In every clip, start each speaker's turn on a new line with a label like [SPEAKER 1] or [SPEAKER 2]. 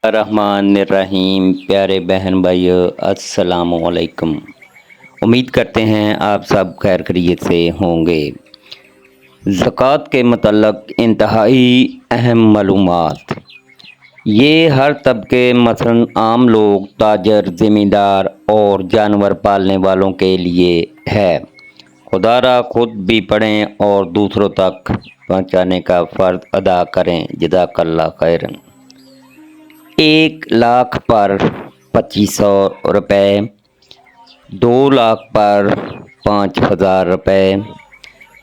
[SPEAKER 1] रहमान रहीम। प्यारे बहन भाइयों, अस्सलाम वालेकुम। उम्मीद करते हैं आप सब खैर खैरियत से होंगे। ज़कात के मतलब इंतहाई अहम मालूमात। ये हर तबके मसलन आम लोग, ताजर, ज़मींदार और जानवर पालने वालों के लिए है। खुदारा खुद भी पढ़ें और दूसरों तक पहुँचाने का फ़र्ज अदा करें। जज़ाकल्लाह खैरन। 1 लाख पर 2500 रुपये, 2 लाख पर 5000 रुपये,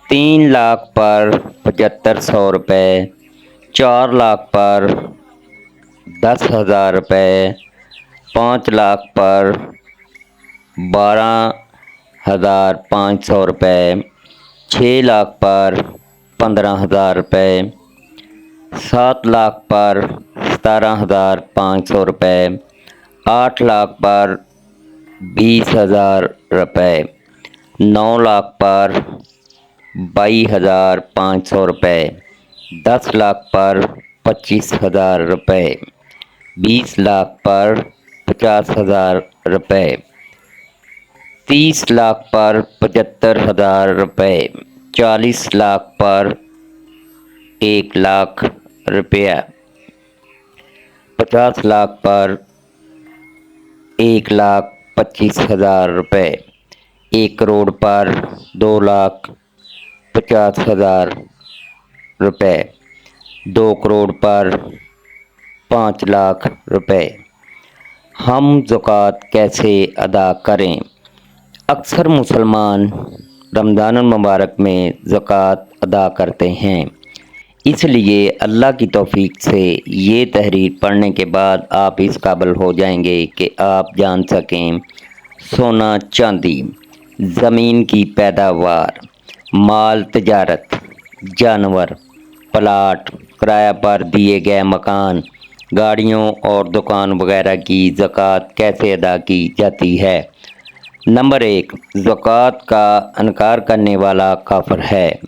[SPEAKER 1] 3 लाख पर 7500 रुपये, 4 लाख पर 10,000 रुपये, 5 लाख पर 12,500 रुपये, 6 लाख पर 15,000 रुपये, 7 लाख पर 17,500 रुपये, 8 लाख पर 20,000 रुपये, 9 लाख पर 22,500 रुपये, 10 लाख पर 25,000 रुपये, 20 लाख पर 50,000 रुपये, 30 लाख पर 75,000 रुपये, 40 लाख पर 1 लाख रुपया, 50 लाख पर 1,25,000 रुपये, 1 करोड़ पर 2,50,000 रुपये, 2 करोड़ पर 5 लाख रुपये। हम ज़कात कैसे अदा करें? अक्सर मुसलमान रमज़ान मुबारक में ज़कात अदा करते हैं, इसलिए अल्लाह की तौफीक से ये तहरीर पढ़ने के बाद आप इस काबिल हो जाएंगे कि आप जान सकें सोना, चांदी, ज़मीन की पैदावार, माल, तजारत, जानवर, प्लाट, किराया पर दिए गए मकान, गाड़ियों और दुकान वगैरह की ज़कात कैसे अदा की जाती है। नंबर 1, ज़कात का इनकार करने वाला काफिर है।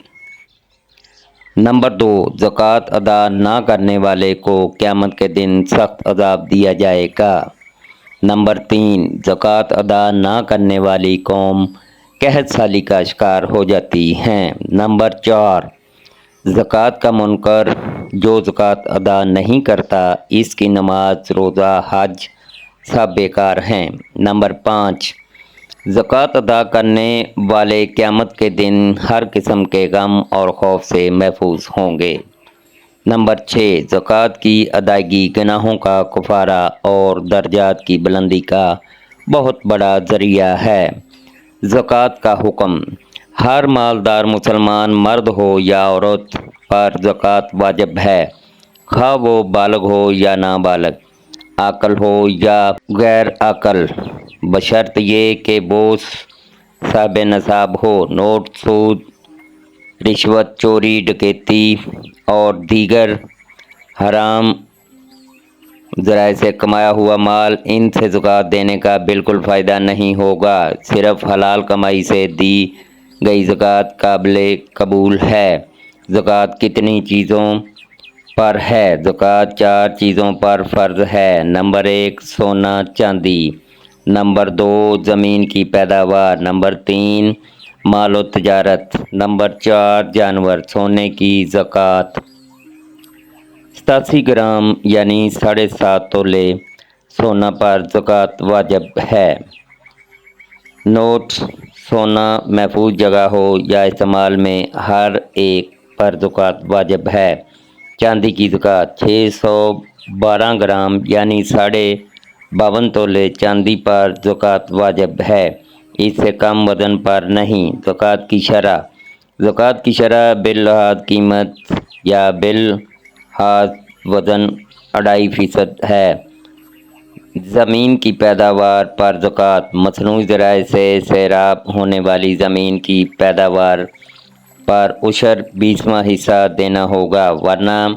[SPEAKER 1] नंबर 2, ज़कात अदा ना करने वाले को क़यामत के दिन सख्त अज़ाब दिया जाएगा। नंबर 3, ज़कात अदा ना करने वाली कौम कहत साली का शिकार हो जाती हैं। नंबर 4, ज़कात का मुनकर जो ज़कात अदा नहीं करता, इसकी नमाज, रोज़ा, हज सब बेकार हैं। नंबर 5, ज़कात अदा करने वाले क़यामत के दिन हर किस्म के गम और खौफ से महफूज होंगे। नंबर 6, ज़कात की अदायगी गुनाहों का कुफारा और दर्जात की बुलंदी का बहुत बड़ा ज़रिया है। ज़कात का हुक्म, हर मालदार मुसलमान मर्द हो या औरत पर ज़कात वाजिब है, खा वो बालग हो या नाबालग, आकल हो या गैर आकल, बशर्त ये कि बोझ साहब नसाब हो। नोट, सूद, रिश्वत, चोरी, डकैती और दीगर हराम ज़राए से कमाया हुआ माल, इनसे ज़कात देने का बिल्कुल फ़ायदा नहीं होगा। सिर्फ़ हलाल कमाई से दी गई ज़कात काबिल कबूल है। ज़कात कितनी चीज़ों पर है? ज़कात 4 चीज़ों पर फ़र्ज़ है। नंबर 1, सोना चांदी। नंबर 2, ज़मीन की पैदावार। नंबर 3, माल व तजारत। नंबर 4, जानवर। सोने की ज़कात 87 ग्राम यानी 7.5 तोले सोना पर ज़कात वाजिब है। नोट, सोना महफूज जगह हो या इस्तेमाल में, हर एक पर ज़कात वाजिब है। चांदी की ज़कात 612 ग्राम यानी 52.5 तोले चांदी पर ज़कात वाजिब है, इससे कम वज़न पर नहीं। ज़कात की शरह, ज़कात की शरह बिलहाज कीमत या बिलहाज वज़न 2.5% है। ज़मीन की पैदावार पर ज़कात, मसनूई ज़राए से सैराब होने वाली ज़मीन की पैदावार पर उशर 20वां हिस्सा देना होगा, वरना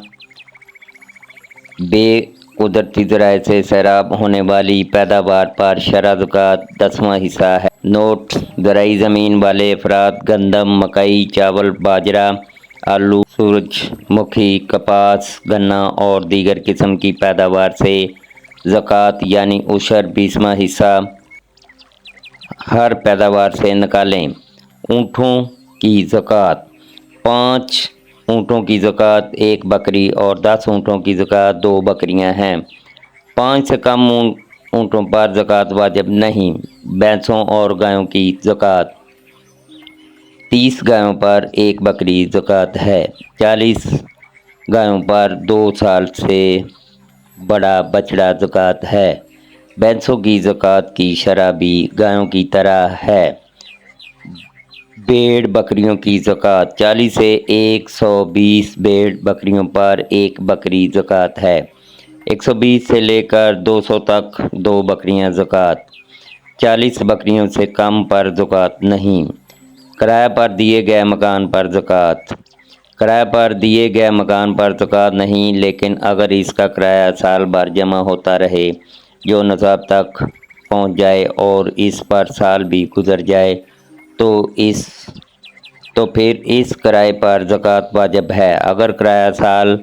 [SPEAKER 1] बेकुदरती ज़राए से सैराब होने वाली पैदावार पर शरह ज़कात 10वां हिस्सा है। नोट, ज़राई ज़मीन वाले अफराद गंदम, मकई, चावल, बाजरा, आलू, सूरजमुखी, कपास, गन्ना और दीगर किस्म की पैदावार से ज़कात यानी उशर 20वां हिस्सा हर पैदावार से निकालें। ऊँटों की ज़कात 5 ऊँटों की ज़कात 1 बकरी और 10 ऊँटों की ज़कात 2 बकरियां हैं। 5 से कम ऊँटों पर ज़कात वाजिब नहीं। भैंसों और गायों की ज़कात 30 गायों पर 1 बकरी ज़कात है। 40 गायों पर 2 साल से बड़ा बछड़ा ज़कात है। भैंसों की ज़कात की शरह भी गायों की तरह है। भेड़ बकरियों की ज़कात 40 से 120 भेड़ बकरियों पर 1 बकरी ज़कात है। 120 से लेकर 200 तक 2 बकरियां ज़कात। 40 बकरियों से कम पर ज़कात नहीं। किराए पर दिए गए मकान पर ज़कात। किराए पर दिए गए मकान पर ज़कात नहीं, लेकिन अगर इसका किराया साल भर जमा होता रहे, जो निसाब तक पहुंच जाए और इस पर साल भी गुजर जाए तो फिर इस किराए पर ज़कात वाजिब है। अगर किराया साल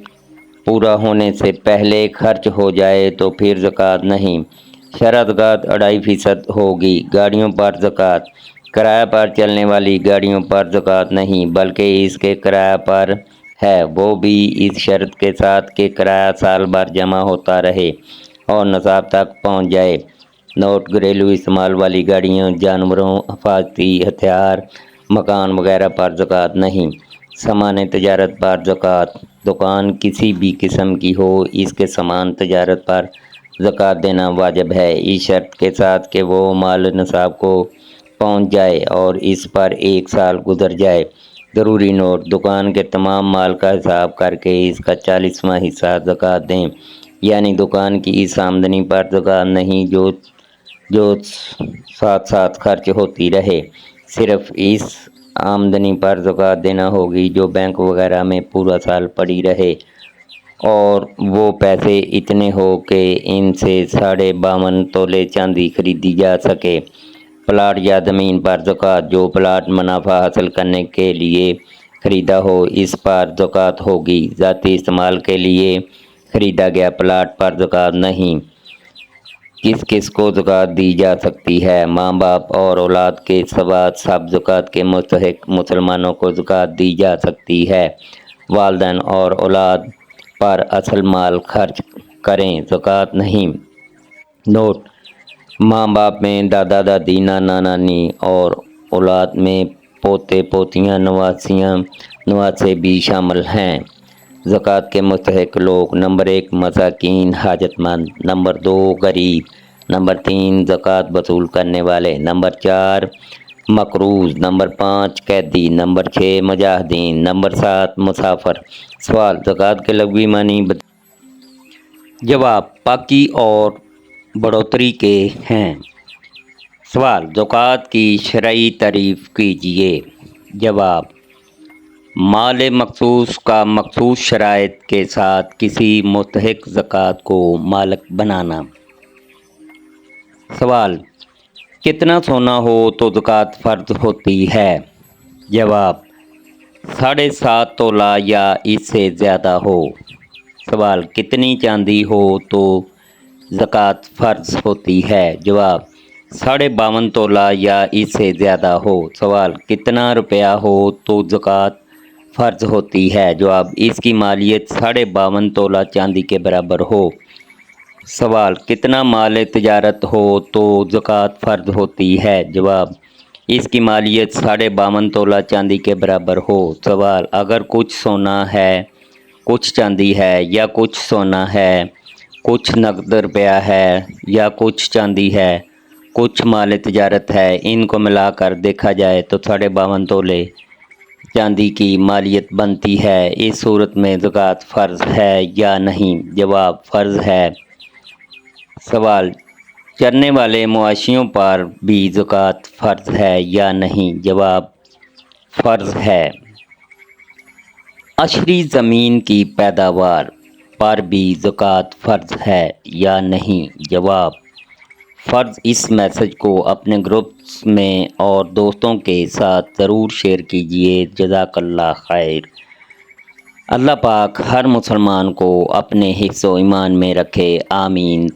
[SPEAKER 1] पूरा होने से पहले खर्च हो जाए तो फिर ज़कात नहीं। शरह ज़कात 2.5% होगी। गाड़ियों पर ज़कात। किराए पर चलने वाली गाड़ियों पर ज़कात नहीं, बल्कि इसके किराए पर है, वो भी इस शर्त के साथ कि किराया साल भर जमा होता रहे और निसाब तक पहुंच जाए। नोट घरेलू इस्तेमाल वाली गाड़ियों, जानवरों, हिफाजती हथियार, मकान वगैरह पर ज़कात नहीं। सामान तजारत पर ज़कात। दुकान किसी भी किस्म की हो, इसके सामान तजारत पर ज़कात देना वाजिब है, इस शर्त के साथ कि वो माल निसाब को पहुंच जाए और इस पर 1 साल गुजर जाए। ज़रूरी नोट: दुकान के तमाम माल का हिसाब करके इसका 40वां हिस्सा ज़कात दें, यानी दुकान की इस आमदनी पर ज़कात नहीं जो साथ साथ खर्च होती रहे। सिर्फ इस आमदनी पर ज़कात देना होगी जो बैंक वगैरह में पूरा साल पड़ी रहे और वो पैसे इतने हो कि इनसे 52.5 तोले चांदी खरीदी जा सके। प्लाट या ज़मीन पर ज़कात: जो प्लाट मुनाफा हासिल करने के लिए ख़रीदा हो, इस पर ज़कात होगी। ज़ाती इस्तेमाल के लिए ख़रीदा गया प्लाट पर ज़कात नहीं। किस किस को ज़कात दी जा सकती है? माँ बाप और औलाद के सिवा सब ज़कात के मुस्तहिक मुसलमानों को ज़कात दी जा सकती है। वालिदैन और औलाद पर असल माल खर्च करें, ज़कात नहीं। नोट: माँ बाप में दादा दादी, नाना नानी और औलाद में पोते पोतियाँ, नवासे भी शामिल हैं। ज़कात के मुस्तहिक लोग: नंबर 1 मसाकीन हाजतमंद, नंबर 2 गरीब, नंबर 3 ज़कात वसूल करने वाले, नंबर 4 मकरूज़, नंबर 5 कैदी, नंबर 6 मुजाहिदीन, नंबर 7 मुसाफिर। सवाल: ज़कात के लग़वी मानी जवाब: पाकी और बढ़ोतरी के हैं। सवाल: ज़कात की शरई तारीफ़ कीजिए। जवाब: माल मखसूस का मखसूस शराइत के साथ किसी मुस्तहिक ज़कात को मालिक बनाना। सवाल: कितना सोना हो तो ज़कात फ़र्ज होती है? जवाब: 7.5 तोला या इससे ज़्यादा हो। सवाल: कितनी चांदी हो तो ज़कात फ़र्ज होती है? जवाब: 52.5 तोला या इससे ज़्यादा हो। सवाल: कितना रुपया हो तो ज़कात फ़र्ज होती है? जवाब: इसकी मालियत 52.5 तोला चांदी के बराबर हो। सवाल: कितना माल तजारत हो तो ज़कात फ़र्ज होती है? जवाब: इसकी मालियत 52.5 तोला चांदी के बराबर हो। सवाल: अगर कुछ सोना है, कुछ चांदी है, या कुछ सोना है, कुछ नकद रुपया है, या कुछ चांदी है, कुछ माल तजारत है, इनको मिलाकर देखा जाए तो 52.5 तोले चांदी की मालियत बनती है। इस सूरत में ज़कात फ़र्ज है या नहीं? जवाब: फ़र्ज है। सवाल: चरने वाले मवाशियों पर भी ज़कात फ़र्ज है या नहीं? जवाब: फ़र्ज है। अशरी ज़मीन की पैदावार पर भी ज़कात फ़र्ज है या नहीं? जवाब: फ़र्ज। इस मैसेज को अपने ग्रुप्स में और दोस्तों के साथ ज़रूर शेयर कीजिए। जज़ाकल्लाह खैर। अल्लाह पाक हर मुसलमान को अपने हिफ्ज़ व ईमान में रखे, आमीन।